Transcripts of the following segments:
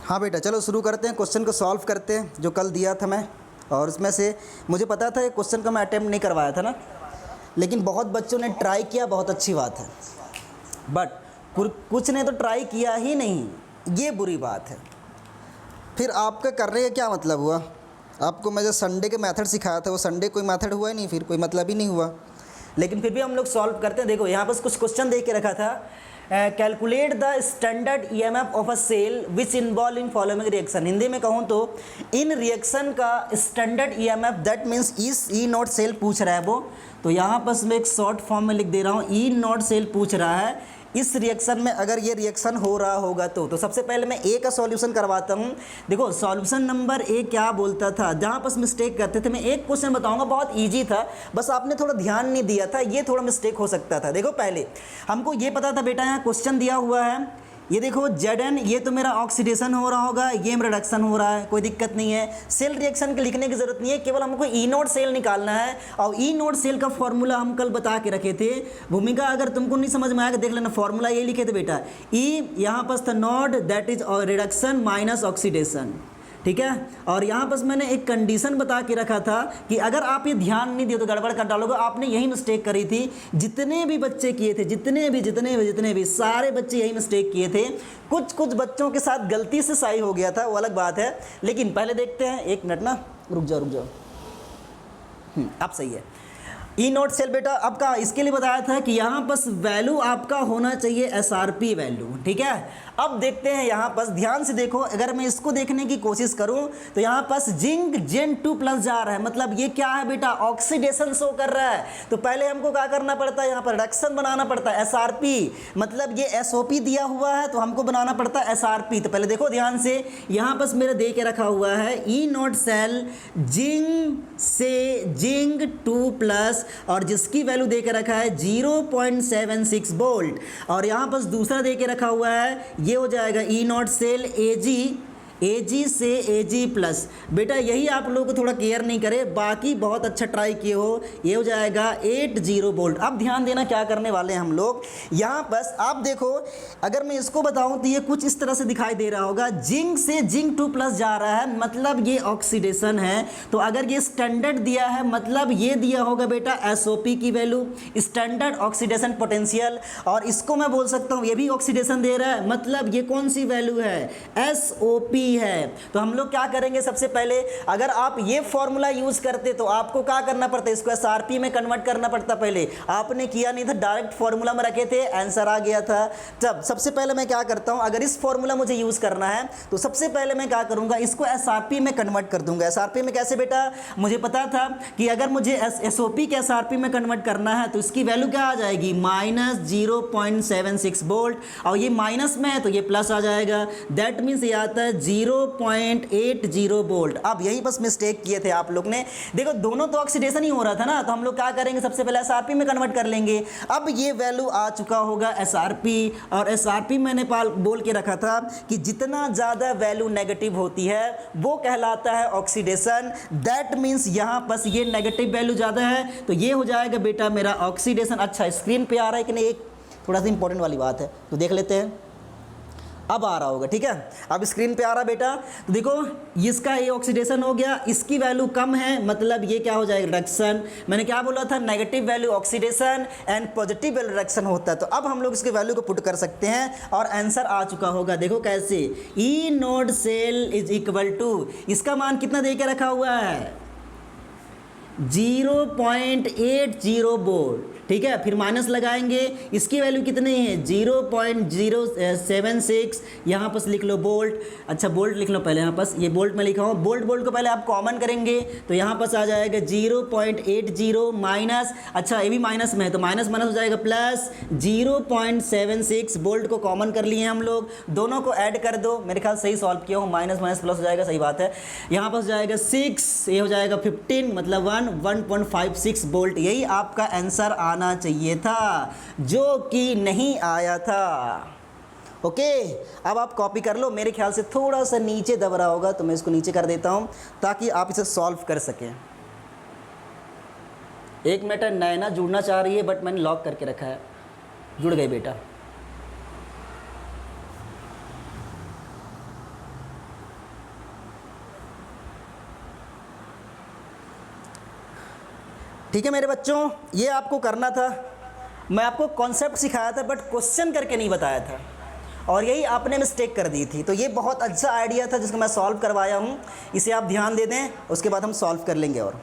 हाँ बेटा, चलो शुरू करते हैं, क्वेश्चन को सॉल्व करते हैं जो कल दिया था मैं। और उसमें से मुझे पता था ये क्वेश्चन को मैं अटेम्प्ट नहीं करवाया था ना, लेकिन बहुत बच्चों ने ट्राई किया, बहुत अच्छी बात है। बट कुछ ने तो ट्राई किया ही नहीं, ये बुरी बात है। फिर आपका करने का क्या मतलब हुआ? आपको मैं जो संडे के मेथड सिखाया था वो संडे कोई मेथड हुआ ही नहीं, फिर कोई मतलब ही नहीं हुआ। लेकिन फिर भी हम लोग सॉल्व करते हैं। देखो यहाँ पर कुछ क्वेश्चन दे के रखा था, calculate the standard EMF of a cell which involve in following reaction. Hindi में कहूँ तो इन रिएक्शन का स्टैंडर्ड ईएमएफ, दैट मीन्स इस ई नॉट सेल पूछ रहा है वो। तो यहाँ पर मैं एक शॉर्ट फॉर्म में लिख दे रहा हूँ, ई नॉट सेल पूछ रहा है इस रिएक्शन में अगर ये रिएक्शन हो रहा होगा तो सबसे पहले मैं ए का सॉल्यूशन करवाता हूँ। देखो सॉल्यूशन नंबर ए क्या बोलता था, जहाँ पर मिस्टेक करते थे। मैं एक क्वेश्चन बताऊंगा, बहुत इजी था, बस आपने थोड़ा ध्यान नहीं दिया था, ये थोड़ा मिस्टेक हो सकता था। देखो पहले हमको ये पता था बेटा, यहाँ क्वेश्चन दिया हुआ है, ये देखो Zn, ये तो मेरा ऑक्सीडेशन हो रहा होगा, ये मेरा रिडक्शन हो रहा है, कोई दिक्कत नहीं है। सेल रिएक्शन के लिखने की जरूरत नहीं है, केवल हमको ई नोट सेल निकालना है। और ई नोट सेल का फॉर्मूला हम कल बता के रखे थे। भूमिका अगर तुमको नहीं समझ में आएगा देख लेना, फॉर्मूला ये लिखे थे बेटा, ई यहाँ पर था not, that is reduction minus oxidation, ठीक है। और यहाँ पर मैंने एक कंडीशन बता के रखा था कि अगर आप ये ध्यान नहीं दिए तो गड़बड़ कर डालोगे। आपने यही मिस्टेक करी थी, जितने भी बच्चे किए थे, जितने भी सारे बच्चे यही मिस्टेक किए थे। कुछ बच्चों के साथ गलती से सही हो गया था, वो अलग बात है। लेकिन पहले देखते हैं, एक मिनट ना, रुक जाओ। अब सही है। ई नोट सेल बेटा आपका इसके लिए बताया था कि यहाँ पर वैल्यू आपका होना चाहिए एसआरपी वैल्यू, ठीक है। अब देखते हैं यहाँ पर, ध्यान से देखो, अगर मैं इसको देखने की कोशिश करूँ तो यहाँ पर जिंक Zn2+ जा रहा है, मतलब ये क्या है बेटा, ऑक्सीडेशन शो कर रहा है। तो पहले हमको क्या करना पड़ता है, यहाँ पर रिडक्शन बनाना पड़ता है, एसआरपी, मतलब ये एसओपी दिया हुआ है तो हमको बनाना पड़ता है एसआरपी। तो पहले देखो ध्यान से, यहाँ पर मेरे दे के रखा हुआ है ई नोट सेल जिंक से Zn2+, और जिसकी वैल्यू दे के रखा है 0.76 वोल्ट। और यहाँ पर दूसरा दे के रखा हुआ है, ये हो जाएगा ई नॉट सेल एजी से एजी+। बेटा यही आप लोग को थोड़ा केयर नहीं करे, बाकी बहुत अच्छा ट्राई किए हो। ये हो जाएगा 80 वोल्ट। अब ध्यान देना क्या करने वाले हैं हम लोग, यहाँ बस आप देखो, अगर मैं इसको बताऊं तो ये कुछ इस तरह से दिखाई दे रहा होगा, जिंक से Zn2+ जा रहा है, मतलब ये ऑक्सीडेशन है। तो अगर ये स्टैंडर्ड दिया है, मतलब ये दिया होगा बेटा एसओपी की वैल्यू, स्टैंडर्ड ऑक्सीडेशन पोटेंशियल। और इसको मैं बोल सकता हूँ ये भी ऑक्सीडेशन दे रहा है, मतलब ये कौन सी वैल्यू है, एसओपी है। तो हम लोग क्या करेंगे, सबसे पहले अगर आप ये फॉर्मूला यूज करते तो आपको क्या करना पड़ता, इसको एसआरपी में कन्वर्ट करना पड़ता। पहले आपने किया नहीं था, डायरेक्ट फॉर्मूला में रखे थे, आंसर आ गया था। तब सबसे पहले मैं क्या करता हूं, अगर इस फॉर्मूला मुझे यूज करना है तो सबसे पहले मैं क्या करूंगा, इसको एसआरपी में कन्वर्ट कर दूंगा। एसआरपी में कैसे बेटा, मुझे पता था कि अगर मुझे एसओपी के एसआरपी में कन्वर्ट करना है तो इसकी वैल्यू क्या आ जाएगी, -0.76 वोल्ट। और ये माइनस में है तो ये प्लस आ जाएगा, दैट मीन्स ये आता है 0.80 वोल्ट। अब यही बस मिस्टेक किए थे आप लोग ने। देखो दोनों तो ऑक्सीडेशन ही हो रहा था ना, तो हम लोग क्या करेंगे, सबसे पहले एसआरपी में कन्वर्ट कर लेंगे। अब ये वैल्यू आ चुका होगा एसआरपी, और एसआरपी मैंने बोल के रखा था कि जितना ज़्यादा वैल्यू नेगेटिव होती है वो कहलाता है ऑक्सीडेशन। दैट मीन्स यहाँ पर ये नेगेटिव वैल्यू ज़्यादा है तो ये हो जाएगा बेटा मेरा ऑक्सीडेशन। अच्छा स्क्रीन पे आ रहा है कि नहीं, एक थोड़ा सा इंपॉर्टेंट वाली बात है तो देख लेते हैं। अब आ रहा होगा, ठीक है, अब स्क्रीन पे आ रहा बेटा। तो देखो इसका ये ऑक्सीडेशन हो गया, इसकी वैल्यू कम है, मतलब ये क्या हो जाएगा, रिडक्शन। मैंने क्या बोला था, negative value oxidation and positive value reduction होता है। तो अब हम लोग इसके वैल्यू को पुट कर सकते हैं और आंसर आ चुका होगा। देखो कैसे, E naught cell is equal to, इसका मान कितना दे के रखा हुआ है, 0.80 वोल्ट, ठीक है। फिर माइनस लगाएंगे, इसकी वैल्यू कितनी है, 0.076, यहाँ पर लिख लो बोल्ट। अच्छा बोल्ट लिख लो पहले, यहाँ पर ये बोल्ट में लिखा हूँ, बोल्ट को पहले आप कॉमन करेंगे तो यहाँ पर आ जाएगा 0.80 माइनस, अच्छा ये भी माइनस में है तो माइनस माइनस हो जाएगा प्लस 0.76 बोल्ट को कॉमन कर लिए हम लोग, दोनों को ऐड कर दो। मेरे ख्याल सही सॉल्व किया हूँ, माइनस माइनस प्लस हो जाएगा, सही बात है। यहाँ पर जाएगा 6, ये हो जाएगा 15, मतलब 1.56 वोल्ट। यही आपका आंसर आना चाहिए था, जो कि नहीं आया था। ओके, अब आप कॉपी कर लो। मेरे ख्याल से थोड़ा सा नीचे दब रहा होगा तो मैं इसको नीचे कर देता हूं ताकि आप इसे सॉल्व कर सकें। एक मिनट, नैना जुड़ना चाह रही है बट मैंने लॉक करके रखा है, जुड़ गई बेटा। ठीक है मेरे बच्चों, ये आपको करना था। मैं आपको कॉन्सेप्ट सिखाया था बट क्वेश्चन करके नहीं बताया था, और यही आपने मिस्टेक कर दी थी। तो ये बहुत अच्छा आइडिया था जिसको मैं सॉल्व करवाया हूँ, इसे आप ध्यान दे दें, उसके बाद हम सॉल्व कर लेंगे। और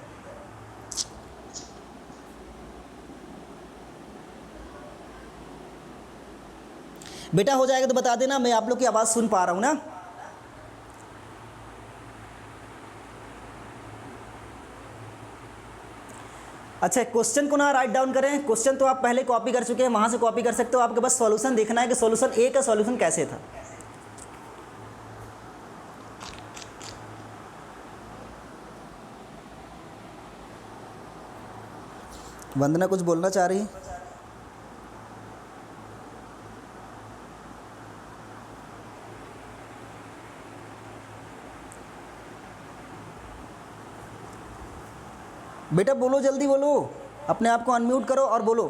बेटा हो जाएगा तो बता देना, मैं आप लोग की आवाज़ सुन पा रहा हूँ ना। अच्छा, क्वेश्चन को ना राइट डाउन करें, क्वेश्चन तो आप पहले कॉपी कर चुके हैं, वहाँ से कॉपी कर सकते हो, आपके बस सॉल्यूशन देखना है कि सॉल्यूशन ए का सॉल्यूशन कैसे था। वंदना कुछ बोलना चाह रही है? बेटा बोलो, जल्दी बोलो, अपने आप को अनम्यूट करो और बोलो।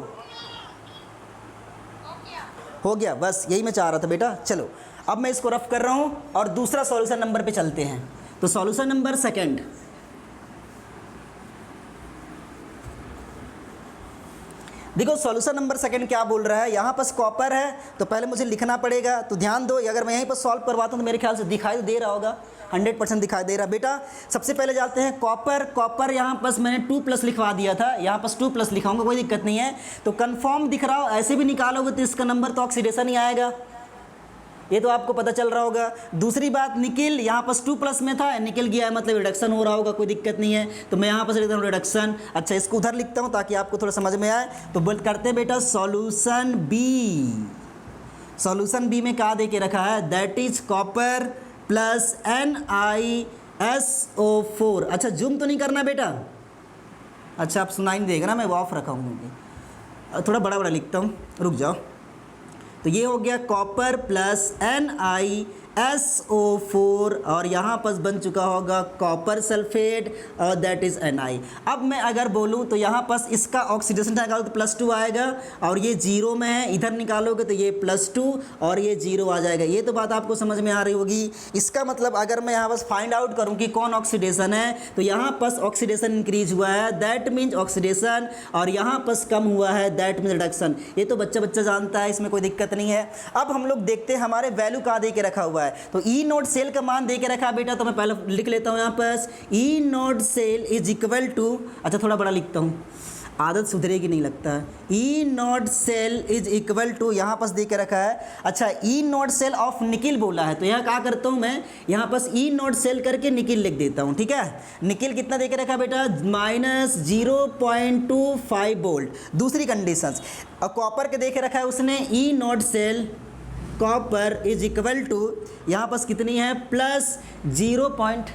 हो गया, बस यही मैं चाह रहा था बेटा। चलो अब मैं इसको रफ कर रहा हूँ और दूसरा सॉल्यूशन नंबर पे चलते हैं। तो सॉल्यूशन नंबर सेकंड, देखो सॉल्यूशन नंबर सेकंड क्या बोल रहा है। यहाँ पास कॉपर है तो पहले मुझे लिखना पड़ेगा, तो ध्यान दो, अगर मैं यहीं पर सॉल्व करवाता हूँ तो मेरे ख्याल से दिखाई तो दे रहा होगा, 100% दिखाई दे रहा। बेटा सबसे पहले जाते हैं कॉपर। कॉपर यहाँ पास मैंने 2+ लिखवा दिया था, यहाँ पास 2+ लिखाऊंगा, कोई दिक्कत नहीं है। तो कन्फर्म दिख रहा हो, ऐसे भी निकालोगे तो इसका नंबर तो ऑक्सीडेशन ही आएगा, ये तो आपको पता चल रहा होगा। दूसरी बात, निकिल यहाँ पास 2+ में था, निकल गया है मतलब रिडक्शन हो रहा होगा, कोई दिक्कत नहीं है। तो मैं यहाँ पर लिखता हूँ रिडक्शन। अच्छा, इसको उधर लिखता हूँ ताकि आपको थोड़ा समझ में आए। तो बोल करते हैं बेटा सॉल्यूशन बी। सॉल्यूशन बी में क्या दे के रखा है, that is copper plus NiSO4। अच्छा जूम तो नहीं करना बेटा, अच्छा आप सुनाई नहीं देगा ना, मैं वो ऑफ रखा हूँ क्योंकि थोड़ा बड़ा बड़ा लिखता हूँ, रुक जाओ। तो ये हो गया कॉपर प्लस NiSO4 और यहाँ पर बन चुका होगा कॉपर सल्फेट और दैट इज़ Ni। अब मैं अगर बोलूँ तो यहाँ पर इसका ऑक्सीडेशन निकालो तो +2 आएगा, और ये 0 में है, इधर निकालोगे तो ये +2 और ये 0 आ जाएगा। ये तो बात आपको समझ में आ रही होगी। इसका मतलब अगर मैं यहाँ बस फाइंड आउट करूँ कि कौन ऑक्सीडेशन है, तो यहाँ पर ऑक्सीडेशन इंक्रीज हुआ है, दैट मीन्स ऑक्सीडेशन, और यहाँ पर कम हुआ है, दैट मीन्स रिडक्शन। ये तो बच्चा जानता है, इसमें कोई दिक्कत नहीं है। अब हम लोग देखते हैं हमारे वैल्यू कहाँ दे के रखा हुआ है। तो ई नोट सेल का मान दे के रखा है बेटा, तो मैं पहले लिख लेता हूं यहाँ पर E naught cell is equal to, अच्छा थोड़ा बड़ा लिखता हूं, आदत सुधरेगी नहीं लगता है। E naught cell is equal to, यहाँ पास दे के रखा है। अच्छा E naught cell of nickel बोला है, तो यहाँ क्या करता हूँ मैं, यहाँ पास ई नोट सेल करके निकिल लिख देता हूँ। ठीक है, निकिल कितना दे के रखा है बेटा, -0.25 वोल्ट। दूसरी कंडीशन, और कॉपर के दे के रखा है उसने E naught cell copper is equal to, यहाँ पास कितनी है, +0.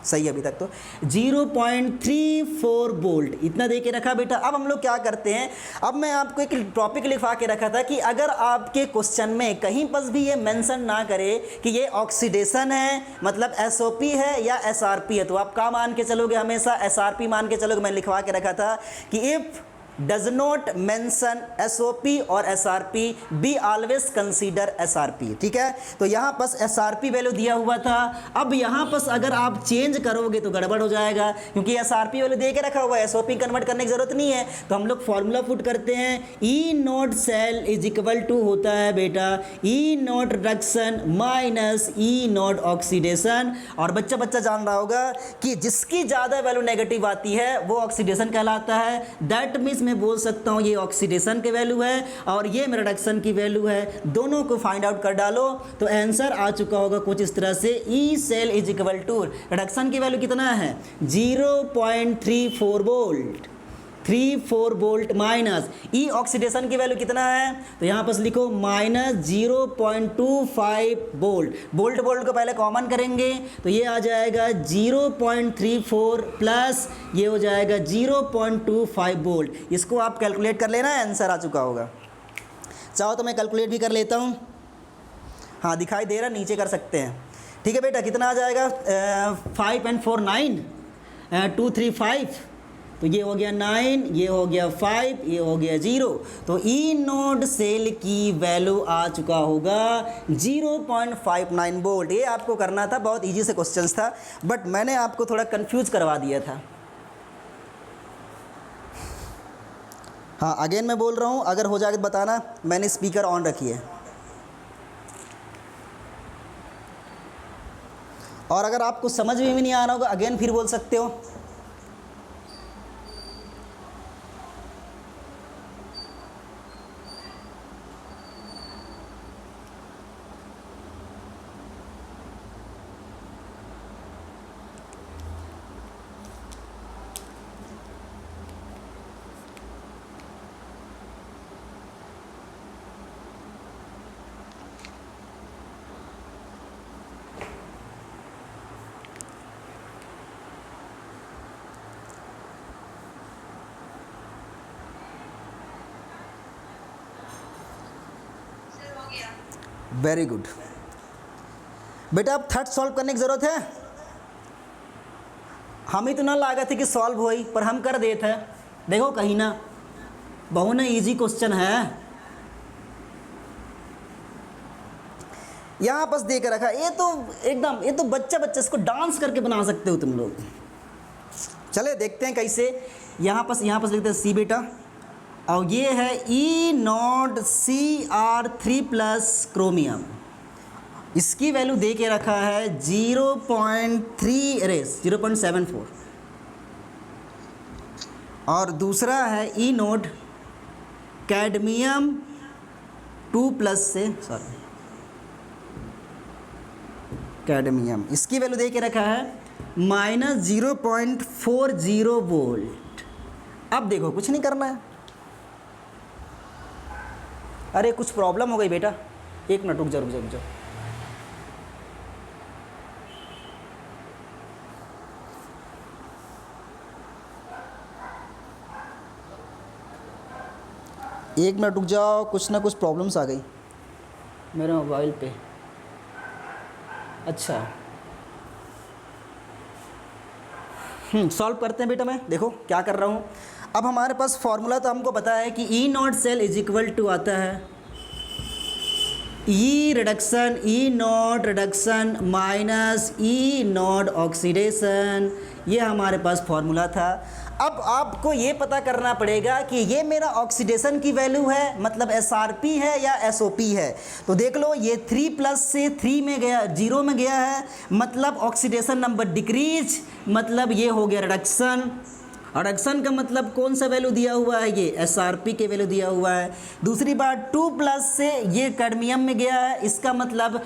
सही अभी तक तो 0.34 वोल्ट, इतना दे के रखा बेटा। अब हम लोग क्या करते हैं, अब मैं आपको एक टॉपिक लिखवा के रखा था कि अगर आपके क्वेश्चन में कहीं पर भी ये मेंशन ना करे कि ये ऑक्सीडेशन है, मतलब SOP है या SRP है, तो आप क्या मान के चलोगे, हमेशा SRP मान के चलोगे। मैं लिखवा के रखा था कि if does not mention SOP और SRP, be always consider SRP। ठीक है, तो यहाँ पास SRP वैल्यू दिया हुआ था। अब यहाँ पास अगर आप चेंज करोगे तो गड़बड़ हो जाएगा, क्योंकि SRP वैल्यू दे के रखा हुआ है, SOP कन्वर्ट करने की जरूरत नहीं है। तो हम लोग फॉर्मूला पुट करते हैं, E naught cell is equal to होता है बेटा E naught reduction minus E naught oxidation. और बच्चा जान रहा होगा कि जिसकी ज़्यादा वैल्यू नेगेटिव आती है वो ऑक्सीडेशन कहलाता है। दैट मीन्स मैं बोल सकता हूँ ये ऑक्सीडेशन की वैल्यू है और ये रिडक्शन की वैल्यू है, दोनों को फाइंड आउट कर डालो तो आंसर आ चुका होगा कुछ इस तरह से, E cell is equal to, reduction की वैल्यू कितना है 0.34 volt, 34 volt minus E oxidation की वैल्यू कितना है, तो यहाँ पर लिखो -0.25 वोल्ट। वोल्ट को पहले कॉमन करेंगे तो ये आ जाएगा 0.34 प्लस ये हो जाएगा 0.25 वोल्ट। इसको आप कैलकुलेट कर लेना, आंसर आ चुका होगा। चाहो तो मैं कैलकुलेट भी कर लेता हूँ, हाँ दिखाई दे रहा, नीचे कर सकते हैं। ठीक है बेटा, कितना आ जाएगा 5 and 4 9 235, तो ये हो गया 9, ये हो गया 5, ये हो गया 0। तो ई नोड सेल की वैल्यू आ चुका होगा 0.59 वोल्ट। ये आपको करना था, बहुत इजी से क्वेश्चंस था, बट मैंने आपको थोड़ा कंफ्यूज करवा दिया था। हाँ अगेन मैं बोल रहा हूँ, अगर हो जाए तो बताना, मैंने स्पीकर ऑन रखी है। और अगर आपको समझ में भी नहीं आ रहा होगा अगेन फिर बोल सकते हो। वेरी गुड बेटा, अब थर्ड सॉल्व करने की ज़रूरत है। हम ही तो ना लागत है कि सॉल्व होई, पर हम कर देते हैं। देखो कहीं ना बहुत ना इजी क्वेश्चन है, यहाँ बस दे के रखा। ये तो एकदम, ये तो बच्चा बच्चा इसको डांस करके बना सकते हो तुम लोग। चले देखते हैं कैसे। यहाँ पास लिखते हैं सी बेटा, और ये है E0Cr3 प्लस क्रोमियम। इसकी वैल्यू दे के रखा है 0.74। और दूसरा है E0 कैडमियम 2 प्लस से, सॉरी कैडमियम, इसकी वैल्यू दे के रखा है -0.40 वोल्ट। अब देखो कुछ नहीं करना है। अरे कुछ प्रॉब्लम हो गई बेटा, एक मिनट रुक जाओ। एक मिनट रुक जाओ, कुछ ना कुछ प्रॉब्लम्स आ गई मेरे मोबाइल पे। अच्छा सॉल्व करते हैं बेटा। मैं देखो क्या कर रहा हूँ। अब हमारे पास फॉर्मूला तो हमको पता है कि E0 cell is equal to आता है E0 reduction minus E0 oxidation. ये हमारे पास फॉर्मूला था। अब आपको ये पता करना पड़ेगा कि ये मेरा ऑक्सीडेशन की वैल्यू है, मतलब SRP है या SOP है। तो देख लो ये 3 प्लस से 3 में गया, 0 में गया है, मतलब ऑक्सीडेशन नंबर डिक्रीज, मतलब ये हो गया रिडक्शन। रिडक्शन का मतलब कौन सा वैल्यू दिया हुआ है, ये SRP के वैल्यू दिया हुआ है। दूसरी बात 2 प्लस से ये कैडमियम में गया है, इसका मतलब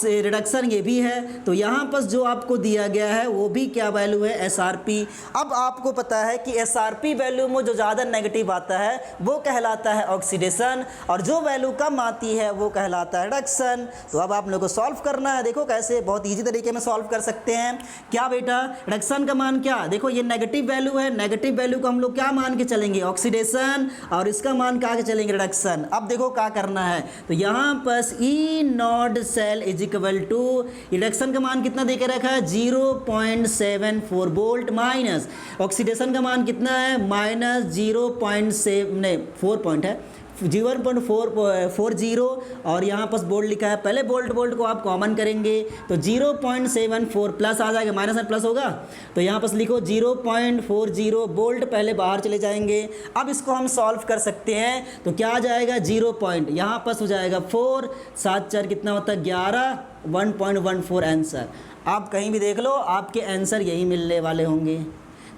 रिडक्शन ये भी है। तो यहाँ पर जो आपको दिया गया है वो भी क्या वैल्यू है, SRP। अब आपको पता है कि SRP वैल्यू में जो ज़्यादा नेगेटिव आता है वो कहलाता है ऑक्सीडेशन, और जो वैल्यू कम आती है वो कहलाता है रिडक्शन। तो अब आप लोगों को सॉल्व करना है। देखो कैसे बहुत ईजी तरीके में सॉल्व कर सकते हैं। क्या बेटा, रिडक्शन का मान क्या, देखो ये नेगेटिव वैल्यू है, नेगेटिव वैल्यू को हम लोग क्या मान के चलेंगे, ऑक्सीडेशन, और इसका मान क्या के चलेंगे, रिडक्शन। अब देखो क्या करना है, तो यहाँ पर E0 cell is equal to, reduction का मान कितना देके रखा है 0.74 वोल्ट, माइनस ऑक्सीडेशन का मान कितना है -0.4 पॉइंट है 0.40, और यहाँ पर बोल्ट लिखा है। पहले बोल्ट को आप कॉमन करेंगे तो 0.74 प्लस आ जाएगा, माइनस में प्लस होगा, तो यहाँ पर लिखो 0.40 बोल्ट पहले बाहर चले जाएंगे। अब इसको हम सॉल्व कर सकते हैं, तो क्या आ जाएगा 0 पॉइंट, यहाँ पर हो जाएगा 4, 7 4 कितना होता है 11, 1.14 आंसर। आप कहीं भी देख लो आपके आंसर यही मिलने वाले होंगे।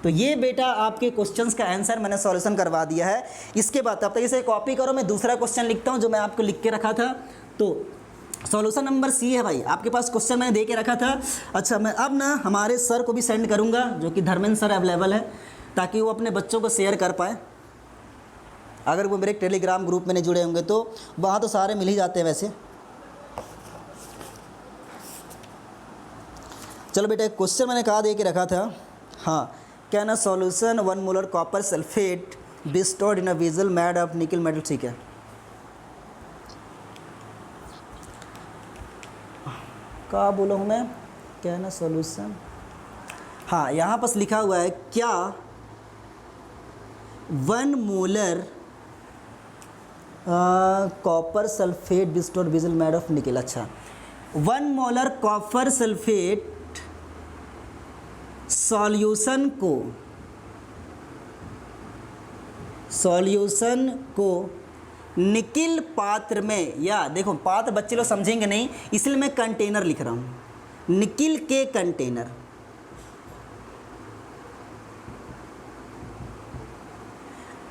तो ये बेटा आपके क्वेश्चंस का आंसर मैंने सॉल्यूशन करवा दिया है। इसके बाद तब तक इसे कॉपी करो, मैं दूसरा क्वेश्चन लिखता हूँ जो मैं आपको लिख के रखा था। तो सॉल्यूशन नंबर सी है भाई, आपके पास क्वेश्चन मैंने दे के रखा था। अच्छा मैं अब ना हमारे सर को भी सेंड करूँगा, जो कि धर्मेंद्र सर अवेलेबल है, ताकि वो अपने बच्चों को शेयर कर पाए। अगर वो मेरे टेलीग्राम ग्रुप में नहीं जुड़े होंगे तो वहाँ तो सारे मिल ही जाते हैं वैसे। चलो बेटा एक क्वेश्चन मैंने कहा दे के रखा था। हाँ, can a solution 1 molar copper sulphate be stored in a vessel made of nickel metal, ठीक है। क्या बोला हूँ मैं, कैन अ सॉल्यूशन, हाँ यहाँ पर लिखा हुआ है क्या 1 molar copper sulphate be stored vessel made of निकल। अच्छा 1 molar copper sulphate solution solution को निकिल पात्र में, या देखो पात्र बच्चे लोग समझेंगे नहीं इसलिए मैं कंटेनर लिख रहा हूँ, निकिल के कंटेनर।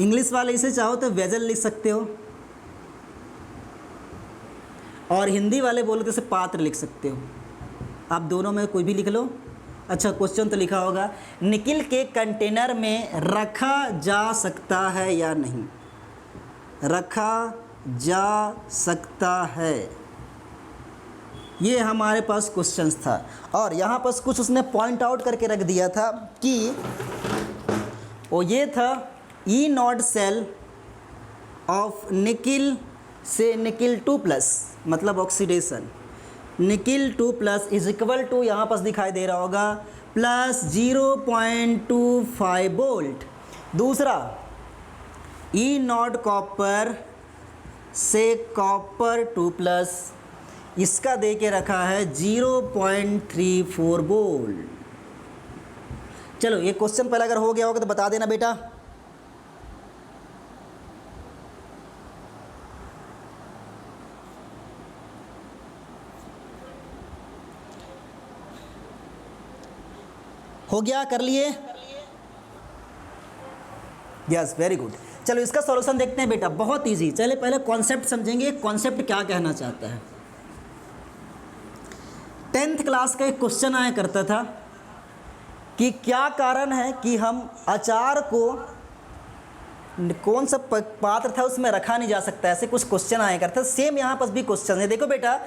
इंग्लिश वाले इसे चाहो तो वेजल लिख सकते हो, और हिंदी वाले बोलो तो इसे पात्र लिख सकते हो। आप दोनों में कोई भी लिख लो। अच्छा, क्वेश्चन तो लिखा होगा, निकिल के कंटेनर में रखा जा सकता है या नहीं, रखा जा सकता है, ये हमारे पास क्वेश्चंस था। और यहाँ पर कुछ उसने पॉइंट आउट करके रख दिया था कि वो ये था E naught cell of nickel से निकिल 2+, मतलब oxidation, nickel 2+ is equal to, यहाँ पास दिखाई दे रहा होगा, प्लस 0.25 वोल्ट। दूसरा, ई नॉट कॉपर से कॉपर 2+, इसका दे के रखा है 0.34 वोल्ट। चलो ये क्वेश्चन पहले अगर हो गया होगा तो बता देना बेटा। हो गया, कर लिए? Yes, very good. चलो इसका सॉल्यूशन देखते हैं बेटा, बहुत इजी। चले पहले कॉन्सेप्ट समझेंगे, कॉन्सेप्ट क्या कहना चाहता है। 10th क्लास का एक क्वेश्चन आया करता था कि क्या कारण है कि हम अचार को कौन सा पात्र था उसमें रखा नहीं जा सकता, ऐसे कुछ क्वेश्चन आया करता है। सेम यहाँ पर भी क्वेश्चन है। देखो बेटा,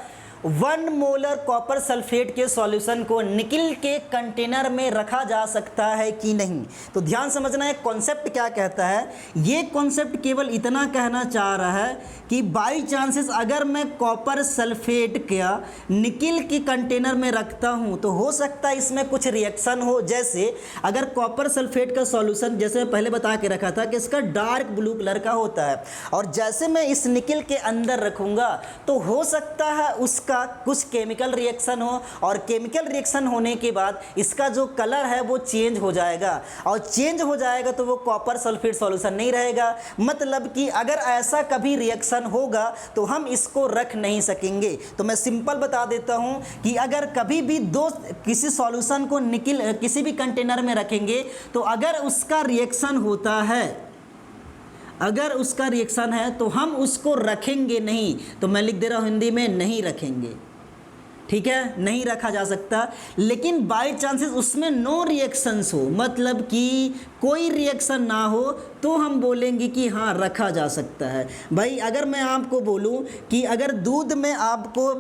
1 मोलर कॉपर सल्फेट के सॉल्यूशन को निकिल के कंटेनर में रखा जा सकता है कि नहीं। तो ध्यान समझना है कॉन्सेप्ट क्या कहता है। ये कॉन्सेप्ट केवल इतना कहना चाह रहा है कि बाई चांसेस अगर मैं कॉपर सल्फेट का निकिल के कंटेनर में रखता हूँ तो हो सकता है इसमें कुछ रिएक्शन हो। जैसे अगर कॉपर सल्फेट का सॉल्यूशन, जैसे पहले बता के रखा था कि इसका डार्क ब्लू कलर का होता है, और जैसे मैं इस निकिल के अंदर रखूँगा तो हो सकता है उसका कुछ केमिकल रिएक्शन हो, और केमिकल रिएक्शन होने के बाद इसका जो कलर है वो चेंज हो जाएगा, और चेंज हो जाएगा तो वो कॉपर सल्फेट सॉल्यूशन नहीं रहेगा। मतलब कि अगर ऐसा कभी रिएक्शन होगा तो हम इसको रख नहीं सकेंगे। तो मैं सिंपल बता देता हूं कि अगर कभी भी किसी सॉल्यूशन को निकिल किसी भी कंटेनर में रखेंगे तो अगर उसका रिएक्शन होता है, अगर उसका रिएक्शन है तो हम उसको रखेंगे नहीं। तो मैं लिख दे रहा हूँ हिंदी में, नहीं रखेंगे। ठीक है, नहीं रखा जा सकता। लेकिन बाई चांसेस उसमें नो रिएक्शंस हो, मतलब कि कोई रिएक्शन ना हो, तो हम बोलेंगे कि हाँ रखा जा सकता है। भाई अगर मैं आपको बोलूँ कि अगर दूध में आपको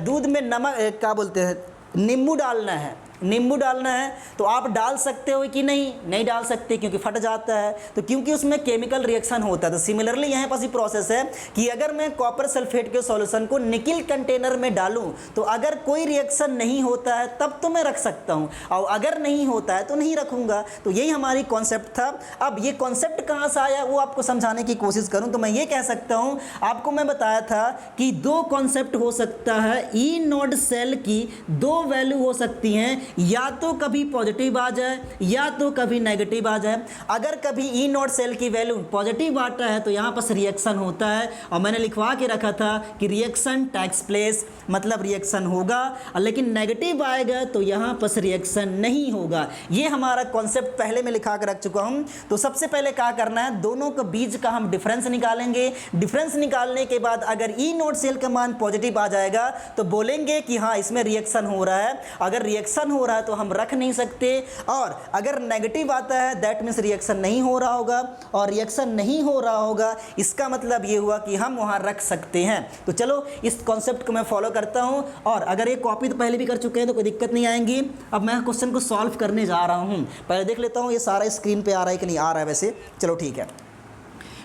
दूध में नमक क्या बोलते हैं, नींबू डालना है, नींबू डालना है तो आप डाल सकते हो कि नहीं, नहीं डाल सकते क्योंकि फट जाता है, तो क्योंकि उसमें केमिकल रिएक्शन होता है। तो सिमिलरली यहाँ पास भी प्रोसेस है कि अगर मैं कॉपर सल्फेट के सॉल्यूशन को निकिल कंटेनर में डालूं तो अगर कोई रिएक्शन नहीं होता है तब तो मैं रख सकता हूँ, और अगर नहीं होता है तो नहीं रखूँगा। तो यही हमारी कॉन्सेप्ट था। अब ये कॉन्सेप्ट कहाँ से आया वो आपको समझाने की कोशिश करूँ तो मैं ये कह सकता हूँ, आपको मैं बताया था कि 2 कॉन्सेप्ट हो सकता है। ई नोड सेल की 2 वैल्यू हो सकती हैं, या तो कभी पॉजिटिव आ जाए या तो कभी नेगेटिव आ जाए। अगर कभी ई नॉट सेल की वैल्यू पॉजिटिव आता है तो यहाँ पर रिएक्शन होता है, और मैंने लिखवा के रखा था कि रिएक्शन टेक्स प्लेस, मतलब रिएक्शन होगा, लेकिन नेगेटिव आएगा तो यहाँ पर रिएक्शन नहीं होगा। ये हमारा कॉन्सेप्ट पहले में लिखा के रख चुका हूँ। तो सबसे पहले क्या करना है, दोनों के बीच का हम डिफरेंस निकालेंगे। डिफरेंस निकालने के बाद अगर ई नॉट सेल का मान पॉजिटिव आ जाएगा तो बोलेंगे कि हाँ इसमें रिएक्शन हो रहा है। अगर रिएक्शन हो रहा है तो हम रख नहीं सकते, और अगर नेगेटिव आता है दैट मीन्स रिएक्शन नहीं हो रहा होगा, और रिएक्शन नहीं हो रहा होगा इसका मतलब ये हुआ कि हम वहाँ रख सकते हैं। तो चलो इस कॉन्सेप्ट को मैं फॉलो करता हूँ, और अगर ये कॉपी तो पहले भी कर चुके हैं तो कोई दिक्कत नहीं आएंगी। अब मैं क्वेश्चन को सॉल्व करने जा रहा हूँ। पहले देख लेता हूँ ये सारा स्क्रीन पे आ रहा है कि नहीं आ रहा है। वैसे चलो ठीक है।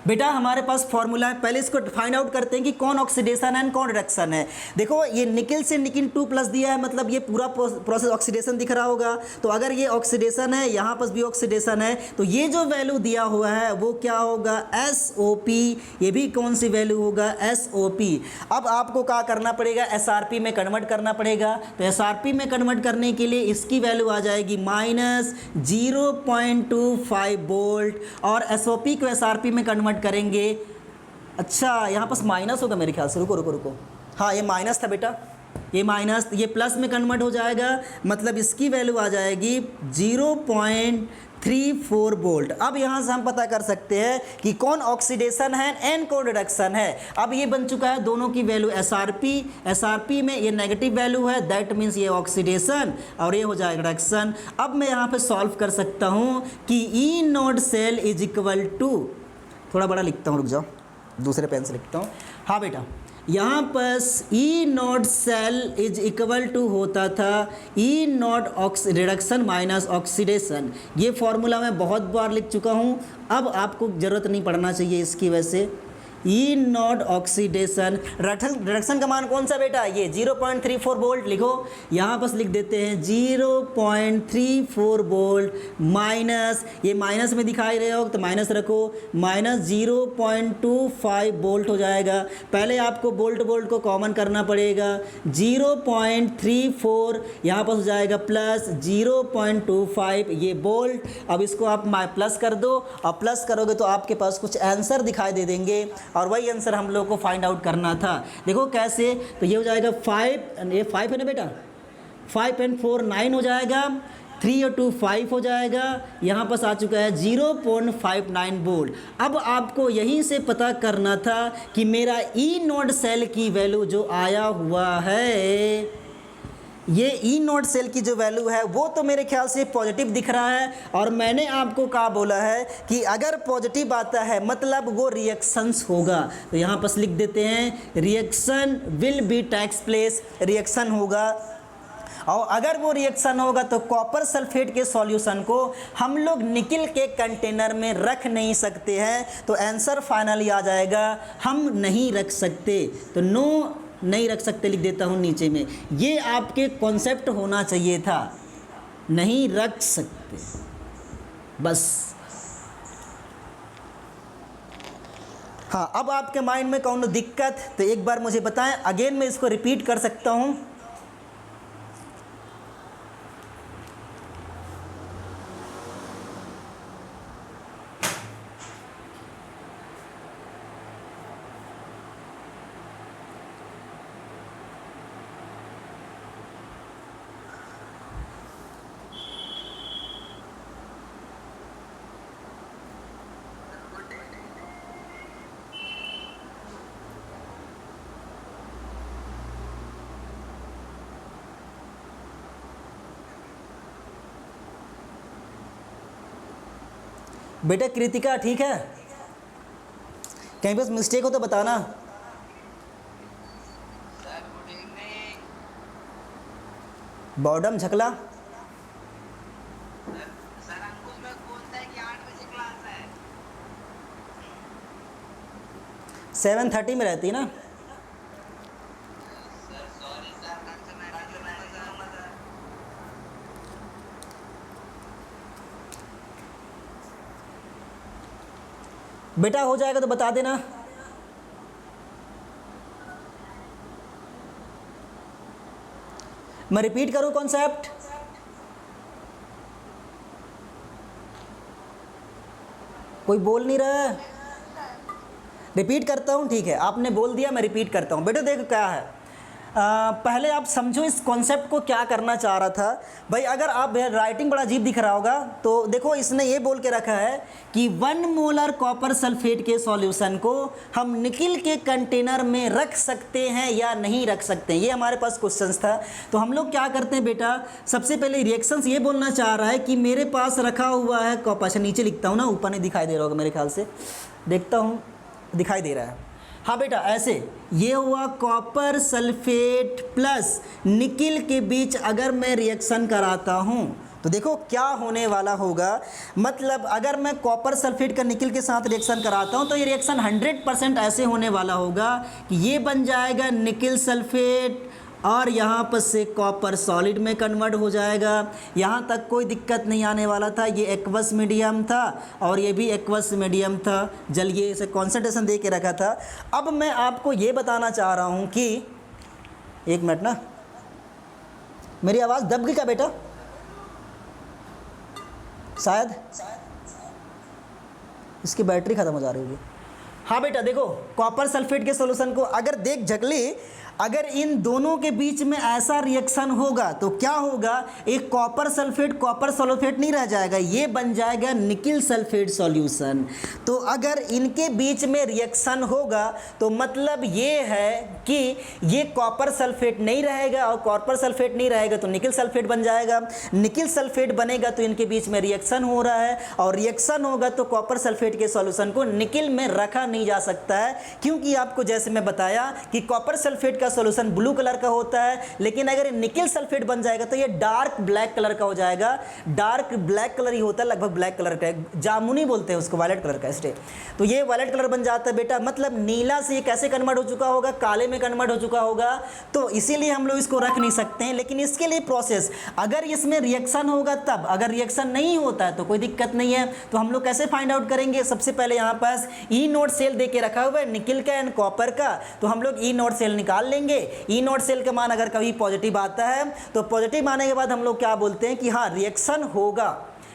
बेटा हमारे पास फॉर्मूला है, पहले इसको फाइंड आउट करते हैं कि कौन ऑक्सीडेशन है कौन रिडक्शन है। देखो ये निकिल से निकिल 2 प्लस दिया है, मतलब ये पूरा प्रोसेस ऑक्सीडेशन दिख रहा होगा। तो अगर ये ऑक्सीडेशन है, यहाँ पर भी ऑक्सीडेशन है, तो ये जो वैल्यू दिया हुआ है वो क्या होगा, SOP। ये भी कौन सी वैल्यू होगा, SOP। अब आपको क्या करना पड़ेगा, SRP में कन्वर्ट करना पड़ेगा। तो SRP में कन्वर्ट करने के लिए इसकी वैल्यू आ जाएगी -0.25 वोल्ट, और SOP को SRP में कन्वर्ट करेंगे। अच्छा यहाँ पास माइनस होगा मेरे ख्याल से, रुको रुको रुको, हाँ ये माइनस था बेटा, ये माइनस, ये प्लस में कन्वर्ट हो जाएगा, मतलब इसकी वैल्यू आ जाएगी 0.34 वोल्ट। अब यहाँ से हम पता कर सकते हैं कि कौन ऑक्सीडेशन है एंड कौन रिडक्शन है। अब ये बन चुका है दोनों की वैल्यू SRP में ये नेगेटिव वैल्यू है, दैट मीन्स ये ऑक्सीडेशन और ये हो जाएगा रिडक्शन। अब मैं यहाँ पे सॉल्व कर सकता हूँ कि E naught cell is equal to, थोड़ा बड़ा लिखता हूँ, रुक जाओ दूसरे पेन से लिखता हूँ। हाँ बेटा यहाँ पर E naught cell is equal to होता था E naught reduction minus oxidation. ये फॉर्मूला मैं बहुत बार लिख चुका हूँ, अब आपको ज़रूरत नहीं पड़ना चाहिए इसकी वजह से। E नॉट ऑक्सीडेशन, रिडक्शन का मान कौन सा बेटा, ये 0.34 वोल्ट लिखो, यहाँ पर लिख देते हैं 0.34 वोल्ट माइनस, ये माइनस में दिखाई रहे हो तो माइनस रखो, माइनस 0.25 वोल्ट हो जाएगा। पहले आपको वोल्ट को कॉमन करना पड़ेगा, 0.34 यहाँ पर हो जाएगा प्लस 0.25 ये वोल्ट। अब इसको आप प्लस कर दो, और प्लस करोगे तो आपके पास कुछ आंसर दिखाई दे देंगे, और वही आंसर हम लोग को फाइंड आउट करना था। देखो कैसे, तो ये हो जाएगा 5, ये 5 है ना बेटा, 5 and 4 9 हो जाएगा, 3 और 2 5 हो जाएगा, यहाँ पास आ चुका है 0.59 वोल्ट। अब आपको यहीं से पता करना था कि मेरा E नोड सेल की वैल्यू जो आया हुआ है, ये E नोड सेल की जो वैल्यू है वो तो मेरे ख्याल से पॉजिटिव दिख रहा है, और मैंने आपको कहा बोला है कि अगर पॉजिटिव आता है मतलब वो रिएक्शंस होगा। तो यहाँ पर लिख देते हैं reaction will be takes place, reaction होगा, और अगर वो रिएक्शन होगा तो कॉपर सल्फेट के सॉल्यूशन को हम लोग निकिल के कंटेनर में रख नहीं सकते हैं। तो आंसर फाइनली आ जाएगा हम नहीं रख सकते, तो नो नहीं रख सकते लिख देता हूँ नीचे में। ये आपके कॉन्सेप्ट होना चाहिए था, नहीं रख सकते बस। हाँ अब आपके माइंड में कौन दिक्कत, तो एक बार मुझे बताएं, अगेन मैं इसको रिपीट कर सकता हूँ। बेटा कृतिका ठीक है, कहीं बस मिस्टेक हो तो बताना। बॉर्डम झकला, सर अंकुश में बोलता है कि 8 बजे क्लास है। 7:30 में रहती है ना। सर सॉरी सर, कंचन राजू मैं बेटा हो जाएगा तो बता देना। मैं रिपीट करूं कॉन्सेप्ट, कोई बोल नहीं रहा है, रिपीट करता हूं, ठीक है आपने बोल दिया मैं रिपीट करता हूं। बेटा देखो क्या है, पहले आप समझो इस कॉन्सेप्ट को क्या करना चाह रहा था भाई। अगर आप राइटिंग बड़ा अजीब दिख रहा होगा तो देखो इसने ये बोल के रखा है कि 1 मोलर कॉपर सल्फेट के सॉल्यूशन को हम निकिल के कंटेनर में रख सकते हैं या नहीं रख सकते हैं, ये हमारे पास क्वेश्चंस था। तो हम लोग क्या करते हैं बेटा, सबसे पहले रिएक्शंस ये बोलना चाह रहा है कि मेरे पास रखा हुआ है कॉपर, अच्छा नीचे लिखता हूँ ना, ऊपर नहीं दिखाई दे रहा होगा मेरे ख्याल से, देखता हूँ दिखाई दे रहा है। हाँ बेटा ऐसे ये हुआ कॉपर सल्फेट प्लस निकिल के बीच अगर मैं रिएक्शन कराता हूँ तो देखो क्या होने वाला होगा, मतलब अगर मैं कॉपर सल्फेट का निकल के साथ रिएक्शन कराता हूँ तो ये रिएक्शन 100% ऐसे होने वाला होगा कि ये बन जाएगा निकल सल्फेट और यहाँ पर से कॉपर सॉलिड में कन्वर्ट हो जाएगा। यहाँ तक कोई दिक्कत नहीं आने वाला था। ये एक्वस मीडियम था और ये भी एक्वस मीडियम था, जल ये इसे कॉन्सेंट्रेशन दे के रखा था। अब मैं आपको ये बताना चाह रहा हूँ कि एक मिनट ना, मेरी आवाज़ दब गई क्या बेटा? शायद इसकी बैटरी ख़त्म हो जा रही होगी। हाँ बेटा देखो, कॉपर सल्फेट के सॉल्यूशन को अगर देख झगली, अगर इन दोनों के बीच में ऐसा रिएक्शन होगा तो क्या होगा, एक कॉपर सल्फेट नहीं रह जाएगा, ये बन जाएगा निकल सल्फेट सॉल्यूशन। तो अगर इनके बीच में रिएक्शन होगा तो मतलब ये है कि ये कॉपर सल्फेट नहीं रहेगा और कॉपर सल्फेट नहीं रहेगा तो निकल सल्फेट बन जाएगा। निकल सल्फेट बनेगा तो इनके बीच में रिएक्शन हो रहा है और रिएक्शन होगा तो कॉपर सल्फेट के सॉल्यूशन को निकल में रखा नहीं जा सकता है, क्योंकि आपको जैसे मैं बताया कि कॉपर सल्फेट का सॉल्यूशन ब्लू कलर का होता है, लेकिन अगर निकल सल्फेट बन जाएगा तो ये डार्क ब्लैक कलर का हो जाएगा। डार्क ब्लैक कलर ही होता है, लगभग ब्लैक कलर का, जामुनी बोलते हैं उसको, वायलेट कलर का इसलिए। तो ये वायलेट कलर बन जाता है बेटा, मतलब नीला से ये कैसे कन्वर्ट हो चुका होगा, काले में कन्वर्ट हो चुका होगा। तो इसीलिए हम लोग इसको रख नहीं सकते हैं, लेकिन इसके लिए प्रोसेस, अगर इसमें रिएक्शन होगा तब, अगर रिएक्शन नहीं होता है तो कोई दिक्कत नहीं है। तो हम लोग कैसे फाइंड आउट करेंगे, सबसे पहले यहाँ पास ई नोड सेल दे के रखा हुआ है निकल का एंड कॉपर का, तो हम लोग ई नोड सेल निकाल लेंगे। ई नोड सेल का मान अगर कभी पॉजिटिव आता है तो पॉजिटिव आने के बाद हम लोग क्या बोलते हैं कि हाँ रिएक्शन होगा,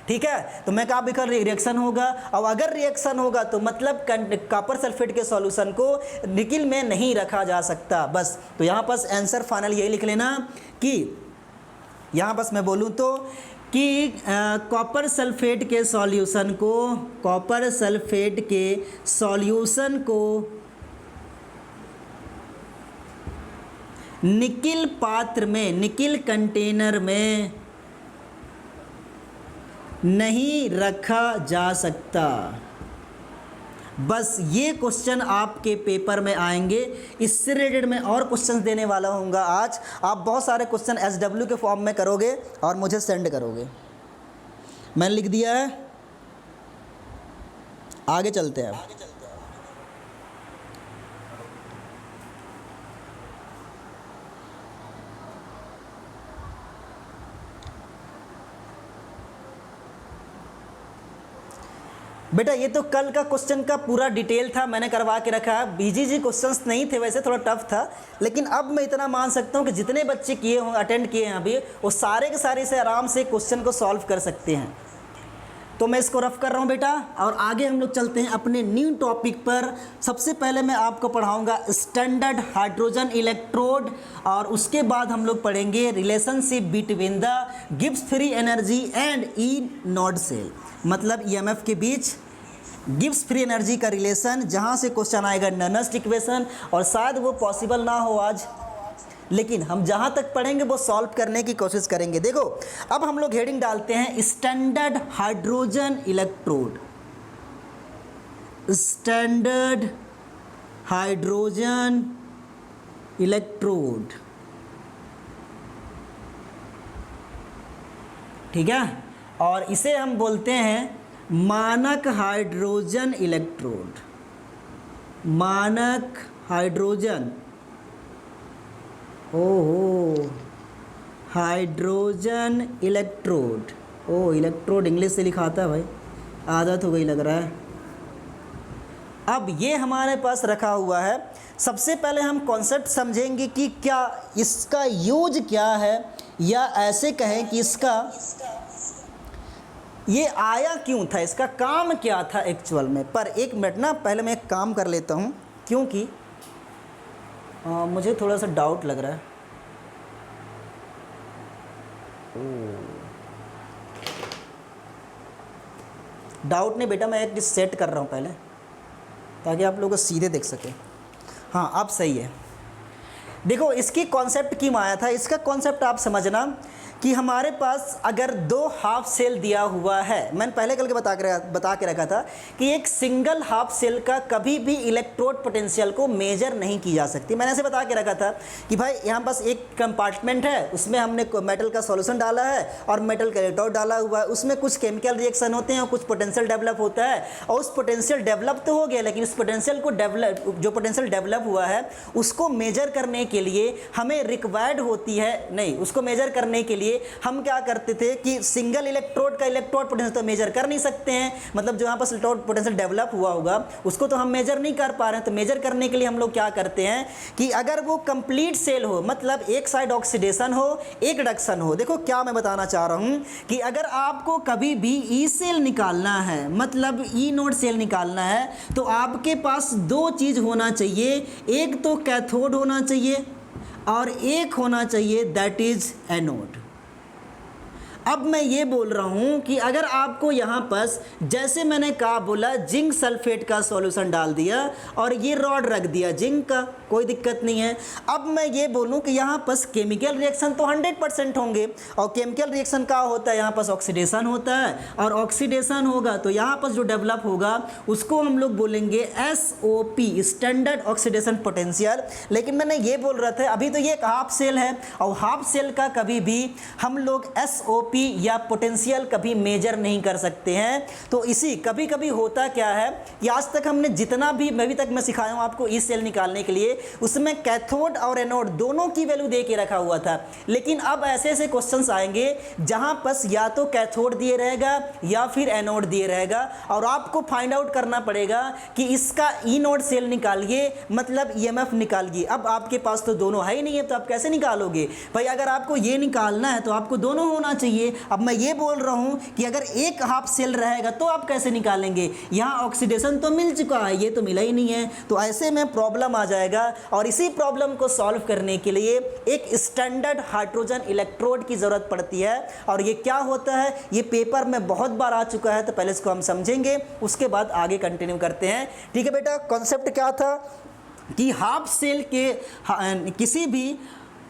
ठीक है। तो मैं क्या लिखा, रिएक्शन होगा। और अगर रिएक्शन होगा तो मतलब कॉपर सल्फेट के सॉल्यूशन को निकल में नहीं रखा जा सकता, बस। तो यहाँ पास आंसर फाइनल यही लिख लेना कि यहाँ पास मैं बोलूँ तो कि कॉपर सल्फेट के सॉल्यूशन को, कॉपर सल्फेट के सॉल्यूशन को निकिल पात्र में, निकिल कंटेनर में नहीं रखा जा सकता। बस ये क्वेश्चन आपके पेपर में आएंगे। इससे रिलेटेड मैं और क्वेश्चंस देने वाला हूँगा आज। आप बहुत सारे क्वेश्चन SW के फॉर्म में करोगे और मुझे सेंड करोगे। मैंने लिख दिया है, आगे चलते हैं। बेटा ये तो कल का क्वेश्चन का पूरा डिटेल था, मैंने करवा के रखा है। BGG क्वेश्चंस नहीं थे, वैसे थोड़ा टफ था, लेकिन अब मैं इतना मान सकता हूँ कि जितने बच्चे किए हों, अटेंड किए हैं अभी, वो सारे के सारे से आराम से क्वेश्चन को सॉल्व कर सकते हैं। तो मैं इसको रफ कर रहा हूँ बेटा, और आगे हम लोग चलते हैं अपने न्यू टॉपिक पर। सबसे पहले मैं आपको पढ़ाऊँगा स्टैंडर्ड हाइड्रोजन इलेक्ट्रोड, और उसके बाद हम लोग पढ़ेंगे relationship between the Gibbs free energy and E naught cell, मतलब EMF के बीच गिब्स फ्री एनर्जी का रिलेशन, जहाँ से क्वेश्चन आएगा नर्नस्ट इक्वेशन, और शायद वो पॉसिबल ना हो आज, लेकिन हम जहाँ तक पढ़ेंगे वो सॉल्व करने की कोशिश करेंगे। देखो अब हम लोग हेडिंग डालते हैं standard hydrogen electrode, standard hydrogen electrode, ठीक है। और इसे हम बोलते हैं मानक हाइड्रोजन इलेक्ट्रोड, मानक हाइड्रोजन, ओहो हाइड्रोजन इलेक्ट्रोड। ओ इलेक्ट्रोड इंग्लिश से लिखा आता है भाई, आदत हो गई लग रहा है। अब ये हमारे पास रखा हुआ है। सबसे पहले हम कॉन्सेप्ट समझेंगे कि क्या इसका यूज क्या है, या ऐसे कहें कि इसका ये आया क्यों था, इसका काम क्या था एक्चुअल में। पर एक मिनट ना, पहले मैं एक काम कर लेता हूँ, क्योंकि मुझे थोड़ा सा डाउट लग रहा है। डाउट नहीं बेटा, मैं एक सेट कर रहा हूँ पहले, ताकि आप लोग को सीधे देख सके। हाँ अब सही है। देखो इसकी कॉन्सेप्ट क्यों आया था, इसका कॉन्सेप्ट आप समझना कि हमारे पास अगर दो हाफ सेल दिया हुआ है, मैंने पहले कल के बता के रखा था कि एक सिंगल हाफ सेल का कभी भी इलेक्ट्रोड पोटेंशियल को मेजर नहीं की जा सकती। मैंने ऐसे बता के रखा था कि भाई यहाँ पास एक कंपार्टमेंट है, उसमें हमने मेटल का सॉल्यूशन डाला है और मेटल का इलेक्ट्रोड डाला हुआ है, उसमें कुछ केमिकल रिएक्शन होते हैं और कुछ पोटेंशियल डेवलप होता है, और उस पोटेंशियल डेवलप तो हो गया, लेकिन उस पोटेंशियल को जो पोटेंशियल डेवलप हुआ है उसको मेजर करने के लिए हमें रिक्वायर्ड होती है, नहीं, उसको मेजर करने के लिए हम क्या करते थे कि सिंगल इलेक्ट्रोड का इलेक्ट्रोड पोटेंशियल तो मेजर कर नहीं सकते हैं, मतलब जो यहाँ पर इलेक्ट्रोड पोटेंशियल डेवलप हुआ होगा उसको तो हम मेजर नहीं कर पा रहे हैं। तो मेजर करने के लिए हम लोग क्या करते हैं कि अगर वो कंप्लीट सेल हो, मतलब एक साइड ऑक्सीडेशन हो एक रिडक्शन हो। देखो क्या मैं बताना चाह रहा हूँ कि अगर आपको कभी भी ई सेल निकालना है, मतलब ई नोड सेल निकालना है, तो आपके पास दो चीज़ होना चाहिए, एक तो कैथोड होना चाहिए और एक होना चाहिए दैट इज एनोड। अब मैं ये बोल रहा हूँ कि अगर आपको यहाँ पर जैसे मैंने कहा बोला जिंक सल्फेट का सॉल्यूशन डाल दिया और ये रॉड रख दिया जिंक का, कोई दिक्कत नहीं है। अब मैं ये बोलूँ कि यहाँ पर केमिकल रिएक्शन तो 100% होंगे, और केमिकल रिएक्शन क्या होता है, यहाँ पर ऑक्सीडेशन होता है, और ऑक्सीडेशन होगा तो यहाँ पर जो डेवलप होगा उसको हम लोग बोलेंगे SOP, स्टैंडर्ड ऑक्सीडेशन पोटेंशियल। लेकिन मैंने ये बोल रहा था अभी तो ये एक हाफ सेल है, और हाफ सेल का कभी भी हम लोग SOP या पोटेंशियल कभी मेजर नहीं कर सकते हैं। तो इसी कभी कभी होता क्या है कि आज तक हमने जितना भी मैं सिखाया हूँ आपको ई सेल निकालने के लिए, उसमें कैथोड और एनोड दोनों की वैल्यू दे के रखा हुआ था। लेकिन अब ऐसे ऐसे क्वेश्चंस आएंगे जहां पर या तो कैथोड दिए रहेगा या फिर एनोड दिए रहेगा, और आपको फाइंड आउट करना पड़ेगा कि इसका ई नोड सेल निकालिए, मतलब EMF निकालिए। अब आपके पास तो दोनों है ही नहीं है, तो आप कैसे निकालोगे भाई? अगर आपको ये निकालना है तो आपको दोनों होना चाहिए। अब मैं ये बोल रहा हूं कि अगर एक हाफ सेल रहेगा तो आप कैसे निकालेंगे? यहां ऑक्सीडेशन तो मिल चुका है, ये तो मिला ही नहीं है, तो ऐसे में प्रॉब्लम आ जाएगा। और इसी प्रॉब्लम को सॉल्व करने के लिए एक स्टैंडर्ड हाइड्रोजन इलेक्ट्रोड की जरूरत पड़ती है। और ये क्या होता है, ये पेपर में बहुत बार आ चुका है, तो पहले इसको हम समझेंगे, उसके बाद आगे कंटिन्यू करते हैं। ठीक है बेटा, कॉन्सेप्ट क्या था कि हाफ सेल के किसी भी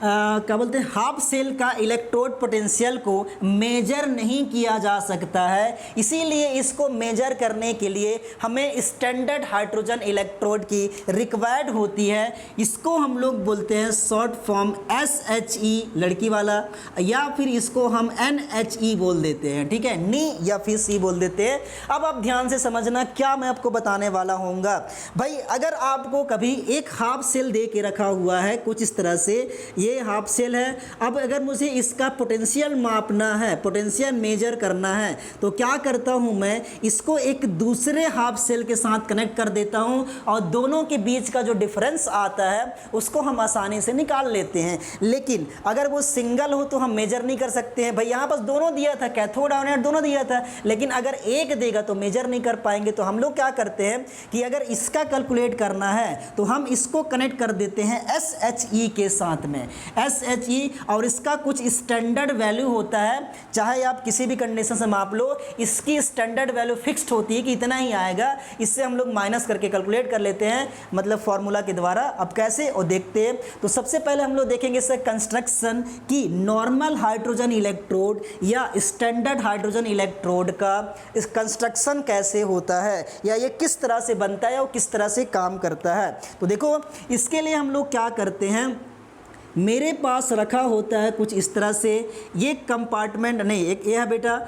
क्या बोलते हैं, हाफ सेल का इलेक्ट्रोड पोटेंशियल को मेजर नहीं किया जा सकता है। इसीलिए इसको मेजर करने के लिए हमें स्टैंडर्ड हाइड्रोजन इलेक्ट्रोड की रिक्वायर्ड होती है। इसको हम लोग बोलते हैं शॉर्ट फॉर्म SHE लड़की वाला, या फिर इसको हम NHE बोल देते हैं, ठीक है, नी या फिर सी बोल देते हैं। अब आप ध्यान से समझना क्या मैं आपको बताने वाला हूँगा। भाई अगर आपको कभी एक हाफ सेल दे के रखा हुआ है कुछ इस तरह से, ये हाफ सेल है, अब अगर मुझे इसका पोटेंशियल मापना है, पोटेंशियल मेजर करना है, तो क्या करता हूं मैं, इसको एक दूसरे हाफ सेल के साथ कनेक्ट कर देता हूं, और दोनों के बीच का जो डिफरेंस आता है उसको हम आसानी से निकाल लेते हैं। लेकिन अगर वो सिंगल हो तो हम मेजर नहीं कर सकते हैं। भाई यहाँ पास दोनों दिया था, कैथोड और एनोड दोनों दिया था, लेकिन अगर एक देगा तो मेजर नहीं कर पाएंगे। तो हम लोग क्या करते हैं कि अगर इसका कैलकुलेट करना है तो हम इसको कनेक्ट कर देते हैं SHE के साथ में, SHE, और इसका कुछ स्टैंडर्ड वैल्यू होता है, चाहे आप किसी भी कंडीशन से माप लो, इसकी स्टैंडर्ड वैल्यू फिक्स्ड होती है कि इतना ही आएगा। इससे हम लोग माइनस करके कैलकुलेट कर लेते हैं, मतलब फॉर्मूला के द्वारा। अब कैसे और देखते हैं। तो सबसे पहले हम लोग देखेंगे इसका कंस्ट्रक्शन कि नॉर्मल हाइड्रोजन इलेक्ट्रोड या स्टैंडर्ड हाइड्रोजन इलेक्ट्रोड का इस कंस्ट्रक्शन कैसे होता है, या ये किस तरह से बनता है और किस तरह से काम करता है। तो देखो इसके लिए हम लोग क्या करते हैं, मेरे पास रखा होता है कुछ इस तरह से, ये कंपार्टमेंट नहीं, एक ये है बेटा,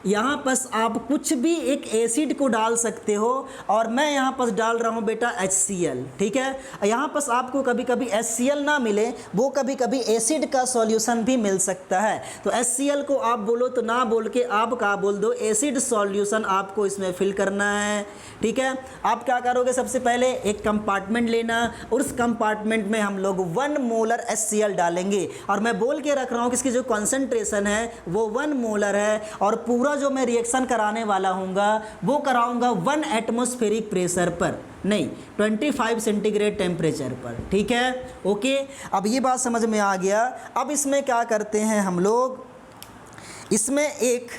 यहाँ पर आप कुछ भी एक एसिड को डाल सकते हो, और मैं यहाँ पर डाल रहा हूँ बेटा HCl, ठीक है। यहाँ पर आपको कभी कभी HCl ना मिले, वो कभी कभी एसिड का सॉल्यूशन भी मिल सकता है। तो HCl को आप बोलो तो ना बोल के आप क्या बोल दो, एसिड सॉल्यूशन आपको इसमें फिल करना है, ठीक है। आप क्या करोगे, सबसे पहले एक कंपार्टमेंट लेना, और उस कंपार्टमेंट में हम लोग 1 मोलर HCl डालेंगे, और मैं बोल के रख रहा हूँ कि इसकी जो कॉन्सेंट्रेशन है वो 1 मोलर है, और पूरा जो मैं रिएक्शन कराने वाला हूँगा वो कराऊंगा 1 एटमॉस्फेरिक प्रेशर पर, नहीं 25 सेंटीग्रेड टेम्परेचर पर, ठीक है। ओके, अब ये बात समझ में आ गया। अब इसमें क्या करते हैं हम लोग, इसमें एक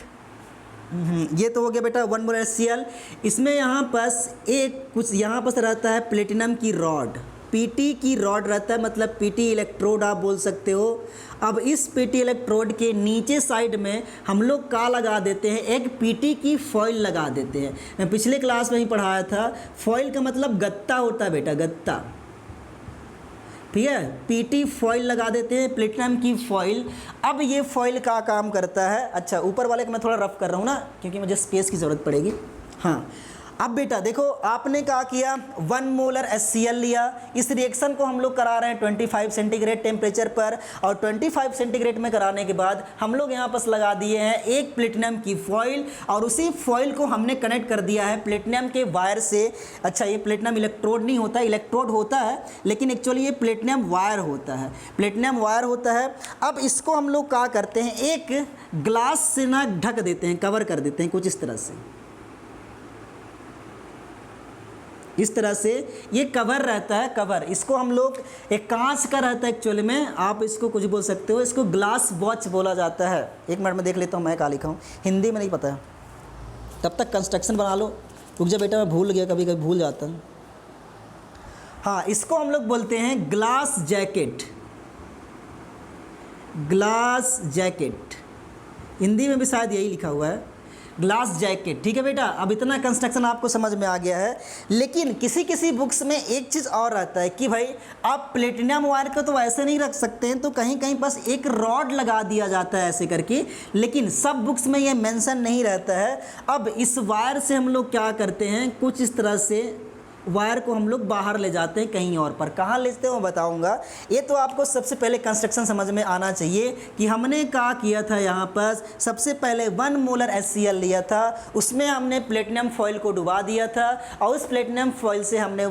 ये तो हो गया बेटा 1 मोलर HCl, इसमें यहाँ पास एक कुछ यहाँ पास रहता है प्लेटिनम की रॉड, पीटी की रॉड रहता है, मतलब पीटी इलेक्ट्रोड आप बोल सकते हो। अब इस पीटी इलेक्ट्रोड के नीचे साइड में हम लोग का लगा देते हैं, एक पीटी की फॉइल लगा देते हैं। मैं पिछले क्लास में ही पढ़ाया था, फॉइल का मतलब गत्ता होता है बेटा, गत्ता, ठीक है। पीटी फॉइल लगा देते हैं, प्लेटिनम की फॉइल। अब ये फॉइल का काम करता है, अच्छा ऊपर वाले को मैं थोड़ा रफ कर रहा हूँ ना, क्योंकि मुझे स्पेस की ज़रूरत पड़ेगी। हाँ, अब बेटा देखो, आपने क्या किया, 1 मोलर HCl लिया। इस रिएक्शन को हम लोग करा रहे हैं 25 सेंटीग्रेड टेम्परेचर पर, और 25 सेंटीग्रेड में कराने के बाद हम लोग यहाँ पर लगा दिए हैं एक प्लेटिनम की फॉइल, और उसी फॉइल को हमने कनेक्ट कर दिया है प्लेटिनम के वायर से। अच्छा, ये प्लेटिनम इलेक्ट्रोड नहीं होता, इलेक्ट्रोड होता है, लेकिन एक्चुअली ये प्लेटिनम वायर होता है, प्लेटिनम वायर होता है। अब इसको हम लोग क्या करते हैं, एक ग्लास से ना ढक देते हैं, कवर कर देते हैं कुछ इस तरह से, इस तरह से ये कवर रहता है, कवर। इसको हम लोग, एक कांच का रहता है एक्चुअली में, आप इसको कुछ बोल सकते हो, इसको ग्लास वॉच बोला जाता है। एक मिनट में देख लेता हूँ मैं क्या लिखा हूँ, हिंदी में नहीं पता है, तब तक कंस्ट्रक्शन बना लो। रुक जा बेटा, मैं भूल गया, कभी कभी भूल जाता हूँ। हाँ, इसको हम लोग बोलते हैं glass jacket, glass jacket, Hindi में भी शायद यही लिखा हुआ है, ग्लास जैकेट, ठीक है बेटा। अब इतना कंस्ट्रक्शन आपको समझ में आ गया है। लेकिन किसी किसी बुक्स में एक चीज़ और रहता है कि भाई आप प्लेटिनम वायर को तो ऐसे नहीं रख सकते हैं, तो कहीं कहीं बस एक रॉड लगा दिया जाता है ऐसे करके, लेकिन सब बुक्स में ये मेंशन नहीं रहता है। अब इस वायर से हम लोग क्या करते हैं, कुछ इस तरह से वायर को हम लोग बाहर ले जाते हैं कहीं और पर। कहाँ ले जाते हैं वो बताऊंगा। ये तो आपको सबसे पहले कंस्ट्रक्शन समझ में आना चाहिए कि हमने क्या किया था। यहाँ पर सबसे पहले 1 मोलर HCl लिया था, उसमें हमने प्लेटिनम फॉइल को डुबा दिया था, और उस प्लेटिनम फॉइल से हमने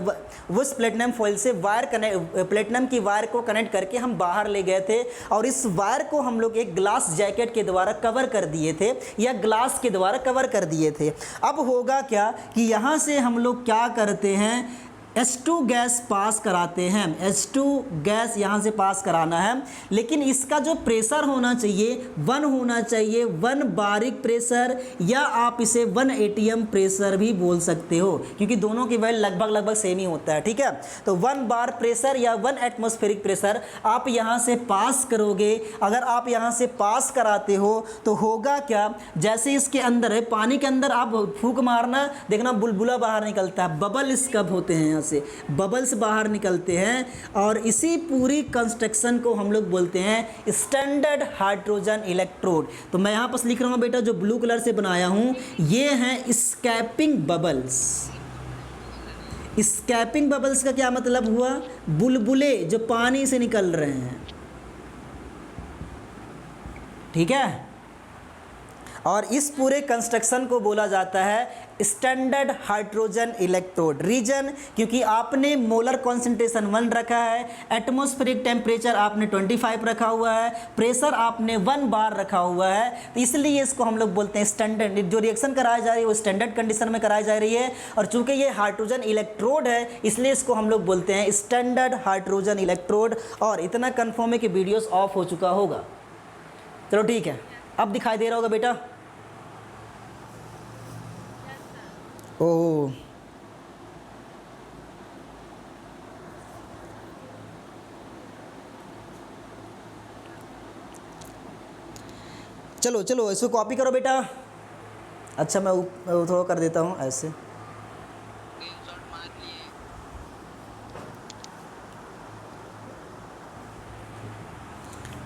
उस प्लेटिनम फॉइल से वायर कनेक्ट, प्लेटिनम की वायर को कनेक्ट करके हम बाहर ले गए थे, और इस वायर को हम लोग एक ग्लास जैकेट के द्वारा कवर कर दिए थे, या ग्लास के द्वारा कवर कर दिए थे। अब होगा क्या कि यहाँ से हम लोग क्या करते हैं, H2 गैस पास कराते हैं, H2 गैस यहाँ से पास कराना है। लेकिन इसका जो प्रेशर होना चाहिए 1 होना चाहिए, 1 बारिक प्रेशर, या आप इसे 1 ATM प्रेशर भी बोल सकते हो, क्योंकि दोनों की वैल्यू लगभग सेम ही होता है, ठीक है। तो 1 बार प्रेशर या 1 एटमॉस्फेरिक प्रेशर आप यहाँ से पास करोगे। अगर आप यहाँ से पास कराते हो तो होगा क्या, जैसे इसके अंदर है, पानी के अंदर आप फूंक मारना, देखना बुलबुला बाहर निकलता है, बबल्स कब होते हैं, से बबल्स बाहर निकलते हैं। और इसी पूरी कंस्ट्रक्शन को हम लोग बोलते हैं स्टैंडर्ड हाइड्रोजन इलेक्ट्रोड। तो मैं यहाँ पर लिख रहा हूँ बेटा, जो ब्लू कलर से बनाया हूँ, ये हैं स्कैपिंग बबल्स। स्कैपिंग बबल्स का क्या मतलब हुआ, बुलबुले जो पानी से निकल रहे हैं, ठीक है। और इस पूरे कंस्ट्रक्शन को बोला जाता है स्टैंडर्ड हाइड्रोजन इलेक्ट्रोड। रीजन, क्योंकि आपने मोलर कॉन्सेंट्रेशन 1 रखा है, एटमॉस्फेरिक टेम्परेचर आपने 25 रखा हुआ है, प्रेशर आपने 1 बार रखा हुआ है, तो इसलिए इसको हम लोग बोलते हैं स्टैंडर्ड। जो रिएक्शन कराई जा रही है वो स्टैंडर्ड कंडीशन में कराई जा रही है, और चूंकि ये हाइड्रोजन इलेक्ट्रोड है इसलिए इसको हम लोग बोलते हैं स्टैंडर्ड हाइड्रोजन इलेक्ट्रोड। और इतना कन्फर्म है कि वीडियोस ऑफ हो चुका होगा। चलो ठीक है, अब दिखाई दे रहा होगा बेटा। ओह, चलो चलो इसको कॉपी करो बेटा। अच्छा, मैं थोड़ा कर देता हूँ ऐसे। स्क्रीनशॉट मार लिए।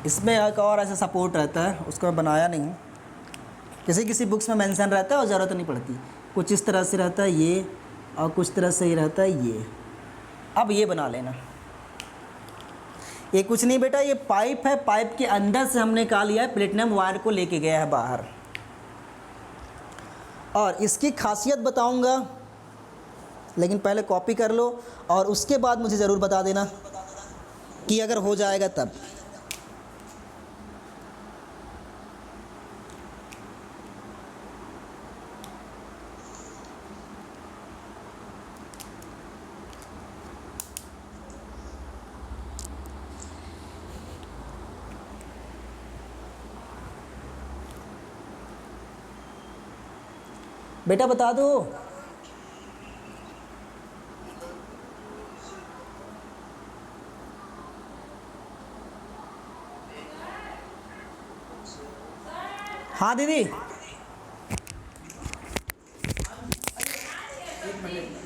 इसमें एक और ऐसा सपोर्ट रहता है, उसको मैं बनाया नहीं हूँ, किसी किसी बुक्स में मेंशन रहता है और ज़रूरत नहीं पड़ती। कुछ इस तरह से रहता है ये, और कुछ तरह से ही रहता है ये। अब ये बना लेना। ये कुछ नहीं बेटा, ये पाइप है, पाइप के अंदर से हमने निकाल लिया है, प्लेटिनम वायर को लेके गया है बाहर। और इसकी खासियत बताऊंगा, लेकिन पहले कॉपी कर लो, और उसके बाद मुझे ज़रूर बता देना कि अगर हो जाएगा तब। बेटा बता दो। हाँ दीदी,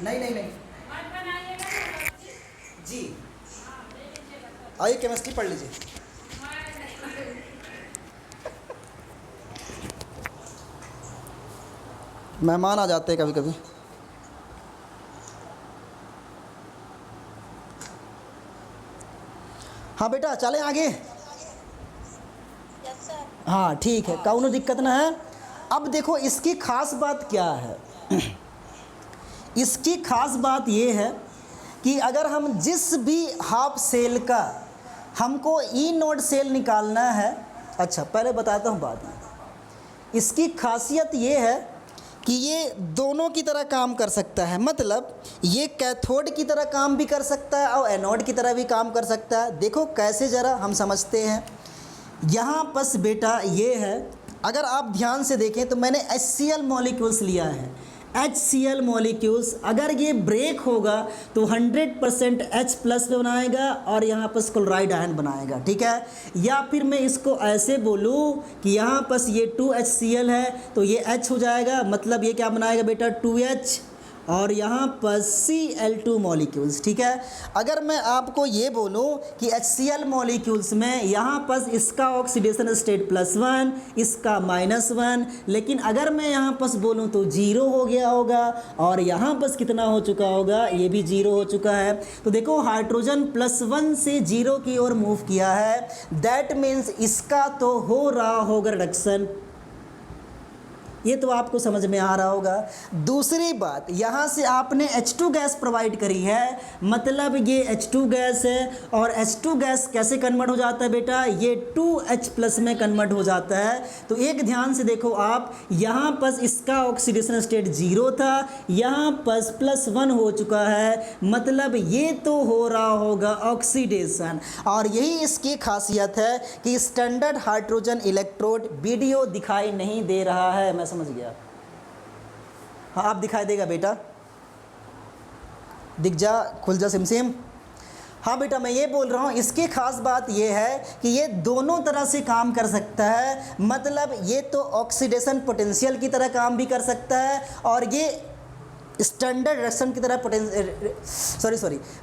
नहीं जी, आइए केमिस्ट्री पढ़ लीजिए। मेहमान आ जाते हैं कभी कभी। हाँ बेटा चलें आगे। हाँ ठीक है, कौनो दिक्कत ना है। अब देखो इसकी खास बात क्या है। इसकी खास बात ये है कि अगर हम जिस भी हाफ सेल का हमको ई नोड सेल निकालना है, अच्छा पहले बताता हूँ बात। इसकी खासियत ये है कि ये दोनों की तरह काम कर सकता है, मतलब ये कैथोड की तरह काम भी कर सकता है और एनोड की तरह भी काम कर सकता है। देखो कैसे, ज़रा हम समझते हैं। यहाँ बस बेटा ये है, अगर आप ध्यान से देखें तो मैंने HCl मॉलिक्यूल्स लिया है। HCl मॉलिक्यूल्स अगर ये ब्रेक होगा तो 100% H प्लस में बनाएगा और यहाँ पर क्लोराइड आयन बनाएगा, ठीक है। या फिर मैं इसको ऐसे बोलूँ कि यहाँ पर ये 2HCl है तो ये H हो जाएगा, मतलब ये क्या बनाएगा बेटा 2H, और यहाँ पर Cl2 मॉलिक्यूल्स, ठीक है। अगर मैं आपको ये बोलूँ कि HCl मॉलिक्यूल्स में यहाँ पर इसका ऑक्सीडेशन स्टेट +1, इसका -1, लेकिन अगर मैं यहाँ पर बोलूँ तो 0 हो गया होगा, और यहाँ पर कितना हो चुका होगा, ये भी 0 हो चुका है। तो देखो हाइड्रोजन +1 से 0 की ओर मूव किया है, दैट मीन्स इसका तो हो रहा होगा रिडक्शन। ये तो आपको समझ में आ रहा होगा। दूसरी बात, यहाँ से आपने H2 गैस प्रोवाइड करी है, मतलब ये H2 गैस है, और H2 गैस कैसे कन्वर्ट हो जाता है बेटा, ये 2H प्लस में कन्वर्ट हो जाता है। तो एक ध्यान से देखो आप, यहाँ पर इसका ऑक्सीडेशन स्टेट 0 था, यहाँ पर +1 हो चुका है, मतलब ये तो हो रहा होगा ऑक्सीडेशन। और यही इसकी खासियत है कि स्टैंडर्ड हाइड्रोजन इलेक्ट्रोड वीडियो दिखाई नहीं दे रहा है, मैं समझ गया। हाँ आप दिखाई देगा बेटा, दिख जा, खुल जा सिमसिम। हाँ बेटा मैं ये बोल रहा हूँ, इसकी खास बात ये है कि ये दोनों तरह से काम कर सकता है, मतलब ये तो ऑक्सीडेशन पोटेंशियल की तरह काम भी कर सकता है, और ये स्टैंडर्ड रिडक्शन की तरह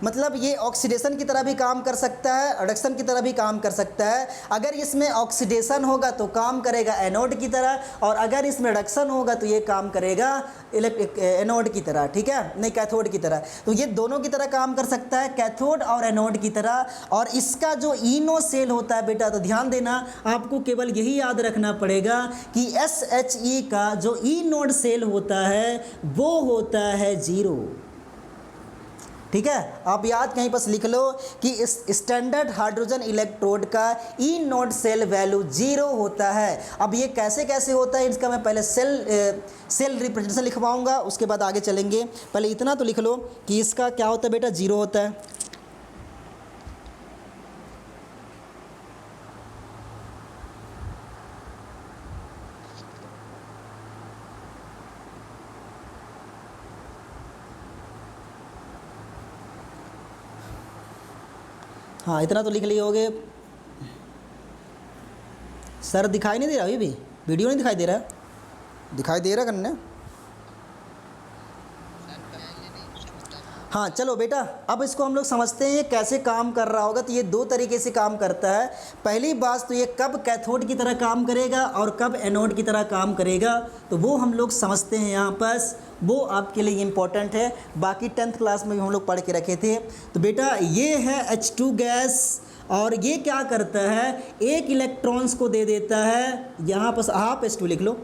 मतलब ये ऑक्सीडेशन की तरह भी काम कर सकता है, रिडक्शन की तरह भी काम कर सकता है। अगर इसमें ऑक्सीडेशन होगा तो काम करेगा एनोड की तरह, और अगर इसमें रिडक्शन होगा तो ये काम करेगा एनोड की तरह, ठीक है, नहीं कैथोड की तरह। तो ये दोनों की तरह काम कर सकता है, कैथोड और एनोड की तरह। और इसका जो इनो सेल होता है बेटा, तो ध्यान देना, आपको केवल यही याद रखना पड़ेगा कि SHE का जो ई नोड सेल होता है वो होता है 0, ठीक है। आप याद कहीं पर लिख लो कि इस स्टैंडर्ड हाइड्रोजन इलेक्ट्रोड का ई नोड सेल वैल्यू 0 होता है। अब ये कैसे कैसे होता है, इसका मैं पहले सेल रिप्रेजेंटेशन लिखवाऊंगा, उसके बाद आगे चलेंगे। पहले इतना तो लिख लो कि इसका क्या होता है बेटा, 0 होता है। हाँ इतना तो लिख लिए होगे। सर दिखाई नहीं दे रहा, अभी भी वीडियो नहीं दिखाई दे रहा, दिखाई दे रहा कन्ने। हाँ चलो बेटा, अब इसको हम लोग समझते हैं ये कैसे काम कर रहा होगा। तो ये दो तरीके से काम करता है। पहली बात तो ये कब कैथोड की तरह काम करेगा और कब एनोड की तरह काम करेगा, तो वो हम लोग समझते हैं यहाँ पर, वो आपके लिए इम्पोर्टेंट है। बाकी 10th क्लास में भी हम लोग पढ़ के रखे थे। तो बेटा ये है H2 गैस, और ये क्या करता है, एक इलेक्ट्रॉन्स को दे देता है, यहाँ पर हाफ H2 लिख लो,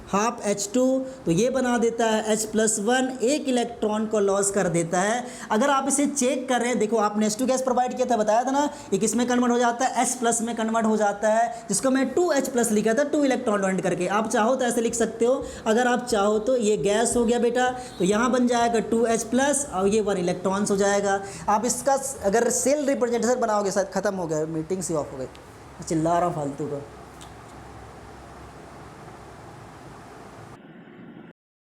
हाफ H2, तो ये बना देता है H+1, एक इलेक्ट्रॉन को लॉस कर देता है। अगर आप इसे चेक कर रहे हैं, देखो आपने H2 गैस प्रोवाइड किया था, बताया था ना, ये किस में कन्वर्ट हो जाता है, H प्लस में कन्वर्ट हो जाता है, जिसको मैं 2H प्लस लिखा था, 2 इलेक्ट्रॉन डोनेट करके। आप चाहो तो ऐसे लिख सकते हो, अगर आप चाहो तो ये गैस हो गया बेटा, तो यहाँ बन जाएगा 2H प्लस और ये 1 इलेक्ट्रॉन्स हो जाएगा। आप इसका अगर सेल रिप्रेजेंटेशन बनाओगे, शायद ख़त्म हो गया, मीटिंग से ऑफ हो गई, चिल्ला रहा हूँ फालतू का।